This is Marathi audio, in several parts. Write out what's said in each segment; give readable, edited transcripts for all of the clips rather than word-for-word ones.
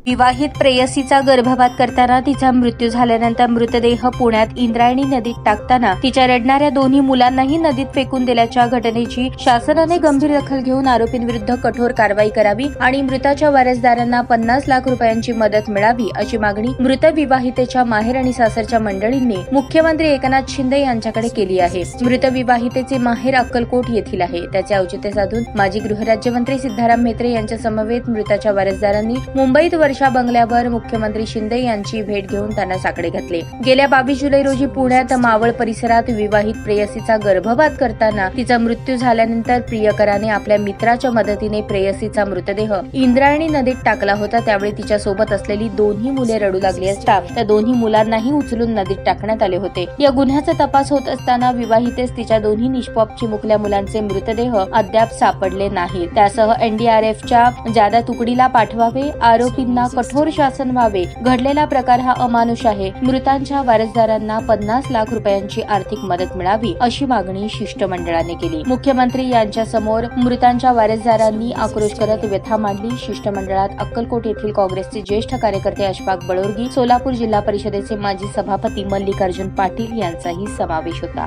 विवाहित प्रेयसीचा गर्भपात करताना तिचा मृत्यू झाल्यानंतर मृतदेह पुण्यात इंद्रायणी नदीत टाकताना तिच्या रडणाऱ्या दोन्ही मुलांनाही नदीत फेकून दिल्याच्या घटनेची शासनाने गंभीर दखल घेऊन आरोपींविरुद्ध कठोर कारवाई करावी आणि मृताच्या वारसदारांना 50 लाख रुपयांची मदत मिळावी अशी मागणी मृत विवाहितेच्या माहेर आणि सासरच्या मंडळींनी मुख्यमंत्री एकनाथ शिंदे यांच्याकडे केली आहे। मृत विवाहितेचे माहेर अक्कलकोट येथील आहे। त्याचे औचित्य साधून माजी गृहराज्यमंत्री सिद्धाराम म्हेत्रे यांच्या समवेत मृताच्या वारसदारांनी मुंबईत वर्षा बंगल्यावर मुख्यमंत्री शिंदे यांची भेट घेऊन त्यांना साकडे घातले। गेल्या 22 जुलै रोजी पुण्यात मावळ परिसरात विवाहित प्रेयसीचा गर्भपात करताना तिचा मृत्यू झाल्यानंतर प्रियकराने आपल्या मित्राच्या मदतीने प्रेयसीचा मृतदेह इंद्रायणी नदीत टाकला होता। त्यावेळी तिच्या सोबत असलेली दोन्ही मुले रडू लागली असता त्या दोन्ही मुलांनाही उचलून नदीत टाकण्यात आले होते। या गुन्ह्याचा तपास होत असताना विवाहितेस तिच्या दोन्ही निष्पाप चिमुकल्या मुलांचे मृतदेह अद्याप सापडले नाहीत। त्यासह NDRFच्या जादा तुकडीला पाठवावे, आरोपींना कठोर शासन व्हावे। घडलेला प्रकार हा अमानुष आहे। मृतांच्या वारसदारांना 50 लाख रुपयांची आर्थिक मदत मिळावी अशी मागणी शिष्टमंडळाने केली। मुख्यमंत्री यांच्या समोर मृतांच्या वारसदारांनी आक्रोश करत व्यथा मांडली। शिष्टमंडळात अक्कलकोट येथील काँग्रेसचे ज्येष्ठ कार्यकर्ते अशफाक बळोरगी, सोलापूर जिल्हा परिषदेचे माजी सभापती मल्लिकार्जुन पाटील यांचाही समावेश होता।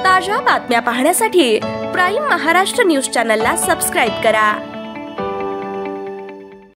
ताज्या बातम्या पाहण्यासाठी प्राईम महाराष्ट्र न्यूज चॅनलला सबस्क्राईब करा।